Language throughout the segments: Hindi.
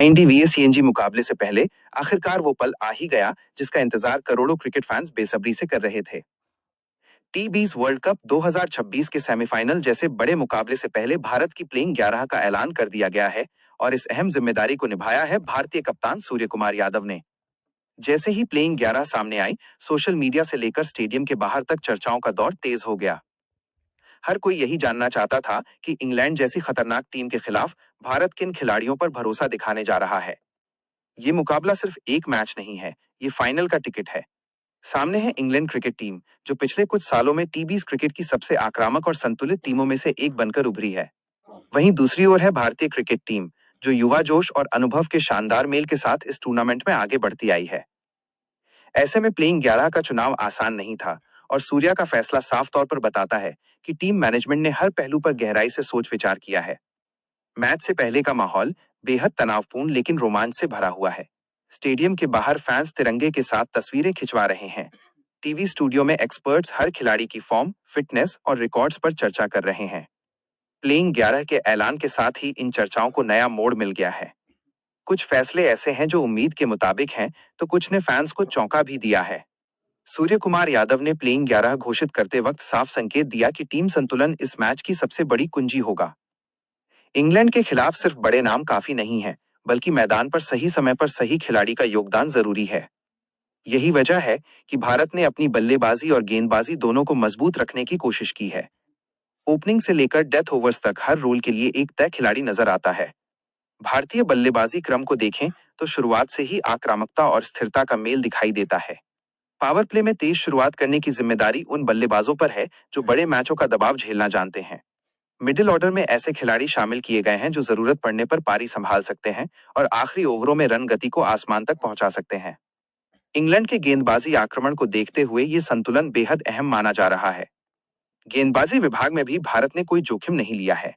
एनडीवीए-सीएनजी मुकाबले से पहले आखिरकार वो पल आ ही गया जिसका इंतजार करोड़ों क्रिकेट फैंस बेसब्री से कर रहे थे। टी20 वर्ल्ड कप 2026 के सेमीफाइनल जैसे बड़े मुकाबले से पहले भारत की प्लेइंग 11 का ऐलान कर दिया गया है और इस अहम जिम्मेदारी को निभाया है भारतीय कप्तान सूर्य कुमार यादव ने। जैसे ही प्लेइंग 11 सामने आई, सोशल मीडिया से लेकर स्टेडियम के बाहर तक चर्चाओं का दौर तेज हो गया। हर कोई यही जानना चाहता था कि इंग्लैंड जैसी खतरनाक टीम के खिलाफ भारत किन खिलाड़ियों पर भरोसा दिखाने जा रहा है। ये मुकाबला सिर्फ एक मैच नहीं है, ये फाइनल का टिकट है। सामने है इंग्लैंड क्रिकेट टीम, जो पिछले कुछ सालों में टी20 क्रिकेट की सबसे आक्रामक और संतुलित टीमों में से एक बनकर उभरी है। वहीं दूसरी ओर है भारतीय क्रिकेट टीम, जो युवा जोश और अनुभव के शानदार मेल के साथ इस टूर्नामेंट में आगे बढ़ती आई है। ऐसे में प्लेइंग 11 का चुनाव आसान नहीं था और सूर्या का फैसला साफ तौर पर बताता है कि टीम मैनेजमेंट ने हर पहलू पर गहराई से सोच विचार किया है। मैच से पहले का माहौल बेहद तनावपूर्ण लेकिन रोमांच से भरा हुआ है। स्टेडियम के बाहर फैंस तिरंगे के साथ तस्वीरें खिंचवा रहे हैं। टीवी स्टूडियो में एक्सपर्ट्स हर खिलाड़ी की फॉर्म, फिटनेस और रिकॉर्ड्स पर चर्चा कर रहे हैं। प्लेइंग 11 के ऐलान के साथ ही इन चर्चाओं को नया मोड़ मिल गया है। कुछ फैसले ऐसे हैं जो उम्मीद के मुताबिक हैं, तो कुछ ने फैंस को चौंका भी दिया है। सूर्य कुमार यादव ने प्लेइंग 11 घोषित करते वक्त साफ संकेत दिया कि टीम संतुलन इस मैच की सबसे बड़ी कुंजी होगा। इंग्लैंड के खिलाफ सिर्फ बड़े नाम काफी नहीं है, बल्कि मैदान पर सही समय पर सही खिलाड़ी का योगदान जरूरी है। यही वजह है कि भारत ने अपनी बल्लेबाजी और गेंदबाजी दोनों को मजबूत रखने की कोशिश की है। ओपनिंग से लेकर डेथ ओवर्स तक हर रोल के लिए एक तय खिलाड़ी नजर आता है। भारतीय बल्लेबाजी क्रम को देखें तो शुरुआत से ही आक्रामकता और स्थिरता का मेल दिखाई देता है। पावर प्ले में तेज शुरुआत करने की जिम्मेदारी उन बल्लेबाजों पर है जो बड़े मैचों का दबाव झेलना जानते हैं। मिडिल ऑर्डर में ऐसे खिलाड़ी शामिल किए गए हैं जो जरूरत पड़ने पर पारी संभाल सकते हैं और आखिरी ओवरों में रन गति को आसमान तक पहुंचा सकते हैं। इंग्लैंड के गेंदबाजी आक्रमण को देखते हुए ये संतुलन बेहद अहम माना जा रहा है। गेंदबाजी विभाग में भी भारत ने कोई जोखिम नहीं लिया है।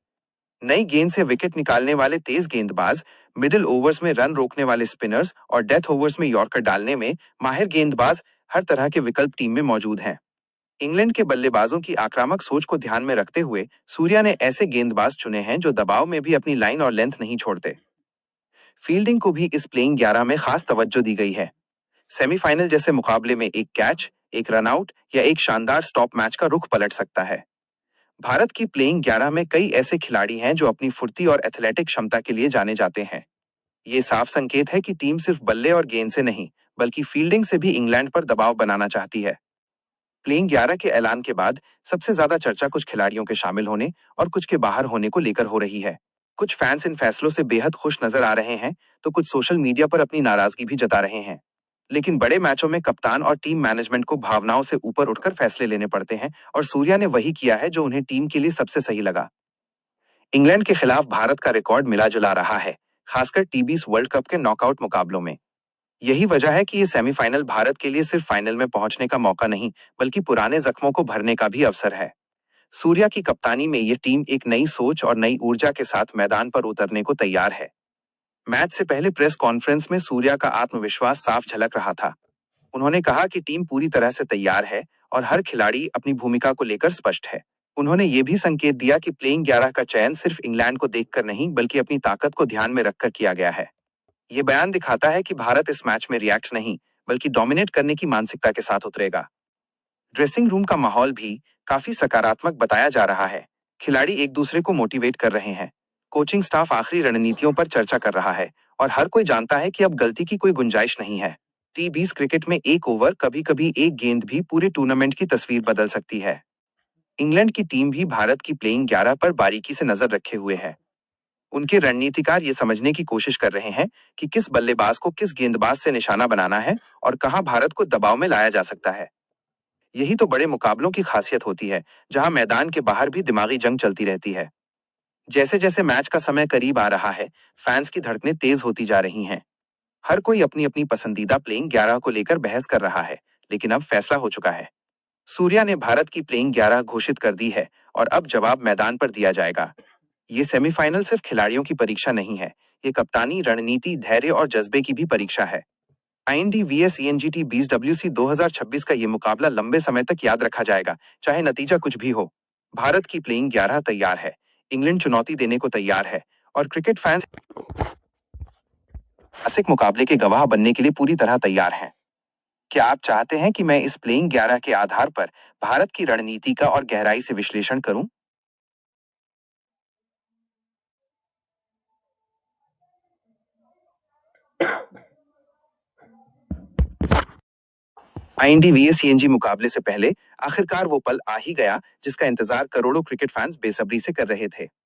नई गेंद से विकेट निकालने वाले तेज गेंदबाज, मिडिल ओवर्स में रन रोकने वाले स्पिनर्स और डेथ ओवर्स में यॉर्कर डालने में माहिर गेंदबाज, हर तरह के विकल्प टीम में मौजूद हैं। इंग्लैंड के बल्लेबाजों की आक्रामक सोच को ध्यान में रखते हुए सूर्या ने ऐसे गेंदबाज चुने हैं जो दबाव में भी अपनी लाइन और लेंथ नहीं छोड़ते। फील्डिंग को भी इस प्लेइंग 11 में खास तवज्जो दी गई है। सेमीफाइनल जैसे मुकाबले में एक कैच, एक रनआउट या एक शानदार स्टॉप मैच का रुख पलट सकता है। भारत की प्लेइंग 11 में कई ऐसे खिलाड़ी हैं जो अपनी फुर्ती और एथलेटिक क्षमता के लिए जाने जाते हैं। ये साफ संकेत है कि टीम सिर्फ बल्ले और गेंद से नहीं, बल्कि फील्डिंग से भी इंग्लैंड पर दबाव बनाना चाहती है। प्लेइंग 11 के ऐलान के बाद सबसे ज्यादा चर्चा कुछ खिलाड़ियों के शामिल होने और कुछ के बाहर होने को लेकर हो रही है। कुछ फैंस इन फैसलों से बेहद खुश नजर आ रहे हैं, तो कुछ सोशल मीडिया पर अपनी नाराजगी भी जता रहे हैं। लेकिन बड़े मैचों में कप्तान और टीम मैनेजमेंट को भावनाओं से ऊपर उठकर फैसले लेने पड़ते हैं और सूर्या ने वही किया है जो उन्हें टीम के लिए सबसे सही लगा। इंग्लैंड के खिलाफ भारत का रिकॉर्ड मिला जुला रहा है, खासकर टी20 वर्ल्ड कप के नॉकआउट मुकाबलों में। यही वजह है कि ये सेमीफाइनल भारत के लिए सिर्फ फाइनल में पहुंचने का मौका नहीं, बल्कि पुराने जख्मों को भरने का भी अवसर है। सूर्या की कप्तानी में ये टीम एक नई सोच और नई ऊर्जा के साथ मैदान पर उतरने को तैयार है। मैच से पहले प्रेस कॉन्फ्रेंस में सूर्या का आत्मविश्वास साफ झलक रहा था। उन्होंने कहा कि टीम पूरी तरह से तैयार है और हर खिलाड़ी अपनी भूमिका को लेकर स्पष्ट है। उन्होंने ये भी संकेत दिया कि प्लेइंग 11 का चयन सिर्फ इंग्लैंड को देखकर नहीं, बल्कि अपनी ताकत को ध्यान में रखकर किया गया है। ये बयान दिखाता है कि भारत इस मैच में रिएक्ट नहीं, बल्कि डोमिनेट करने की मानसिकता के साथ उतरेगा। ड्रेसिंग रूम का माहौल भी काफी सकारात्मक बताया जा रहा है। खिलाड़ी एक दूसरे को मोटिवेट कर रहे हैं। कोचिंग स्टाफ आखिरी रणनीतियों पर चर्चा कर रहा है और हर कोई जानता है कि अब गलती की कोई गुंजाइश नहीं है। टी20 क्रिकेट में एक ओवर, कभी कभी एक गेंद भी पूरे टूर्नामेंट की तस्वीर बदल सकती है। इंग्लैंड की टीम भी भारत की प्लेइंग 11 पर बारीकी से नजर रखे हुए है। उनके रणनीतिकार ये समझने की कोशिश कर रहे हैं कि किस बल्लेबाज को किस गेंदबाज से निशाना बनाना है और कहां भारत को दबाव में लाया जा सकता है। यही तो बड़े मुकाबलों की खासियत होती है, जहां मैदान के बाहर भी दिमागी जंग चलती रहती है। जैसे जैसे मैच का समय करीब आ रहा है, फैंस की धड़कनें तेज होती जा रही हैं। हर कोई अपनी अपनी पसंदीदा प्लेइंग 11 को लेकर बहस कर रहा है, लेकिन अब फैसला हो चुका है। सूर्या ने भारत की प्लेइंग 11 घोषित कर दी है और अब जवाब मैदान पर दिया जाएगा। ये सेमीफाइनल सिर्फ खिलाड़ियों की परीक्षा नहीं है, ये कप्तानी, रणनीति, धैर्य और जज्बे की भी परीक्षा है। आईएनडी वीएस ईएनजीटी 20WC 2026 का ये मुकाबला लंबे समय तक याद रखा जाएगा, चाहे नतीजा कुछ भी हो। भारत की प्लेइंग 11 तैयार है, इंग्लैंड चुनौती देने को तैयार है और क्रिकेट फैंस ऐतिहासिक मुकाबले के गवाह बनने के लिए पूरी तरह तैयार हैं। क्या आप चाहते हैं कि मैं इस प्लेइंग 11 के आधार पर भारत की रणनीति का और गहराई से विश्लेषण करूं? आईएनडी vs सीएनजी मुकाबले से पहले आखिरकार वो पल आ ही गया जिसका इंतजार करोड़ों क्रिकेट फैंस बेसब्री से कर रहे थे।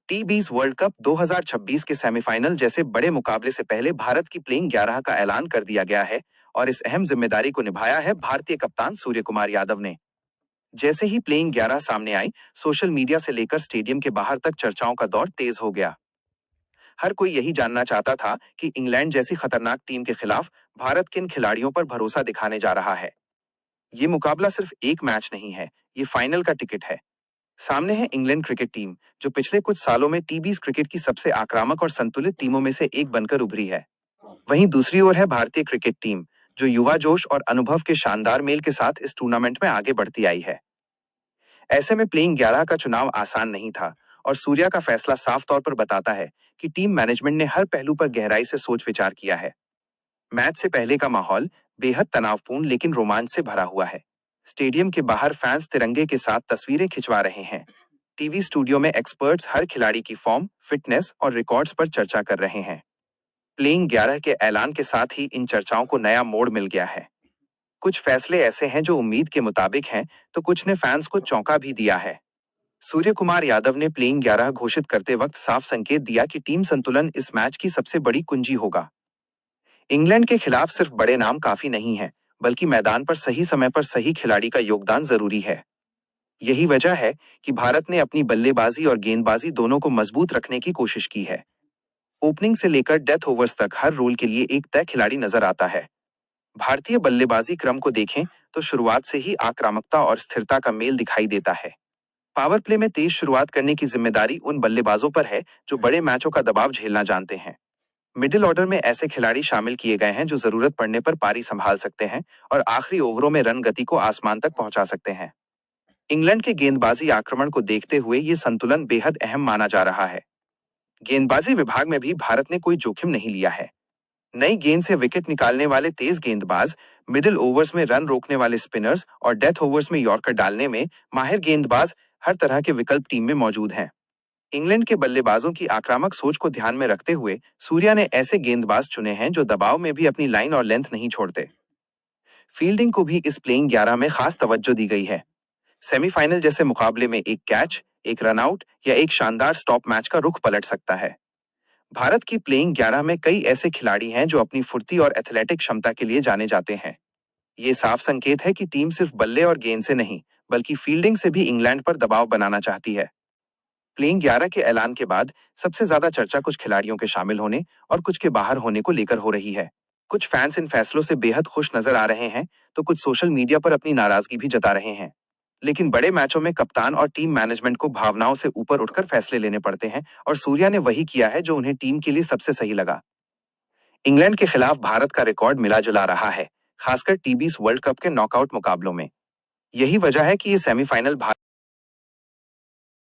टी20 वर्ल्ड कप 2026 के सेमीफाइनल जैसे बड़े मुकाबले से पहले भारत की प्लेइंग 11 का ऐलान कर दिया गया है और इस अहम जिम्मेदारी को निभाया है भारतीय कप्तान सूर्य कुमार यादव ने। जैसे ही प्लेइंग 11 सामने आई, सोशल मीडिया से लेकर स्टेडियम के बाहर तक चर्चाओं का दौर तेज हो गया। हर कोई यही जानना चाहता था कि इंग्लैंड जैसी खतरनाक टीम के खिलाफ भारत किन खिलाड़ियों पर भरोसा दिखाने जा रहा है। ये मुकाबला सिर्फ एक मैच नहीं है, ये फाइनल का टिकट है। सामने है इंग्लैंड क्रिकेट टीम, जो पिछले कुछ सालों में टी20 क्रिकेट की सबसे आक्रामक और संतुलित टीमों में से एक बनकर उभरी है। वहीं दूसरी ओर है भारतीय क्रिकेट टीम, जो युवा जोश और अनुभव के शानदार मेल के साथ इस टूर्नामेंट में आगे बढ़ती आई है। ऐसे में प्लेइंग 11 का चुनाव आसान नहीं था और सूर्या का फैसला साफ तौर पर बताता है कि टीम मैनेजमेंट ने हर पहलू पर गहराई से सोच विचार किया है। मैच से पहले का माहौल बेहद तनावपूर्ण लेकिन रोमांच से भरा हुआ है। स्टेडियम के बाहर फैंस तिरंगे के साथ तस्वीरें खिंचवा रहे हैं। टीवी स्टूडियो में एक्सपर्ट्स हर खिलाड़ी की फॉर्म, फिटनेस और रिकॉर्ड्स पर चर्चा कर रहे हैं। प्लेइंग 11 के ऐलान के साथ ही इन चर्चाओं को नया मोड़ मिल गया है। कुछ फैसले ऐसे हैं जो उम्मीद के मुताबिक हैं, तो कुछ ने फैंस को चौंका भी दिया है। सूर्य कुमार यादव ने प्लेइंग 11 घोषित करते वक्त साफ संकेत दिया कि टीम संतुलन इस मैच की सबसे बड़ी कुंजी होगा। इंग्लैंड के खिलाफ सिर्फ बड़े नाम काफी नहीं है, बल्कि मैदान पर सही समय पर सही खिलाड़ी का योगदान जरूरी है। यही वजह है कि भारत ने अपनी बल्लेबाजी और गेंदबाजी दोनों को मजबूत रखने की कोशिश की है। ओपनिंग से लेकर डेथ ओवर्स तक हर रोल के लिए एक तय खिलाड़ी नजर आता है। भारतीय बल्लेबाजी क्रम को देखें तो शुरुआत से ही आक्रामकता और स्थिरता का मेल दिखाई देता है। पावर प्ले में तेज शुरुआत करने की जिम्मेदारी उन बल्लेबाजों पर है जो बड़े मैचों का दबाव झेलना जानते हैं। मिडिल ऑर्डर में ऐसे खिलाड़ी शामिल किए गए हैं जो जरूरत पड़ने पर पारी संभाल सकते हैं और आखिरी ओवरों में रन गति को आसमान तक पहुंचा सकते हैं। इंग्लैंड के गेंदबाजी आक्रमण को देखते हुए ये संतुलन बेहद अहम माना जा रहा है। गेंदबाजी विभाग में भी भारत ने कोई जोखिम नहीं लिया है। नई गेंद से विकेट निकालने वाले तेज गेंदबाज, मिडिल ओवर्स में रन रोकने वाले स्पिनर्स और डेथ ओवर्स में यॉर्कर डालने में माहिर गेंदबाज हर तरह के विकल्प टीम में मौजूद हैं। इंग्लैंड के बल्लेबाजों की आक्रामक सोच को ध्यान में रखते हुए सूर्या ने ऐसे गेंदबाज चुने हैं जो दबाव में भी अपनी लाइन और लेंथ नहीं छोड़ते। फील्डिंग को भी इस प्लेइंग 11 में खास तवज्जो दी गई है। सेमीफाइनल जैसे मुकाबले में एक कैच, एक रनआउट या एक शानदार स्टॉप मैच का रुख पलट सकता है। भारत की प्लेइंग 11 में कई ऐसे खिलाड़ी हैं जो अपनी फुर्ती और एथलेटिक क्षमता के लिए जाने जाते हैं। ये साफ संकेत है कि टीम सिर्फ बल्ले और गेंद से नहीं, बल्कि फील्डिंग से भी इंग्लैंड पर दबाव बनाना चाहती है। प्लेइंग 11 के ऐलान के बाद सबसे ज्यादा चर्चा कुछ खिलाड़ियों के शामिल होने और कुछ के बाहर होने को लेकर हो रही है। कुछ फैंस इन फैसलों से बेहद खुश नजर आ रहे हैं, तो कुछ सोशल मीडिया पर अपनी नाराजगी भी जता रहे हैं। लेकिन बड़े मैचों में कप्तान और टीम मैनेजमेंट को भावनाओं से ऊपर उठकर फैसले लेने पड़ते हैं और सूर्या ने वही किया है जो उन्हें टीम के लिए सबसे सही लगा। इंग्लैंड के खिलाफ भारत का रिकॉर्ड मिला जुला रहा है, खासकर टी20 वर्ल्ड कप के नॉकआउट मुकाबलों में। यही वजह है कि ये सेमीफाइनल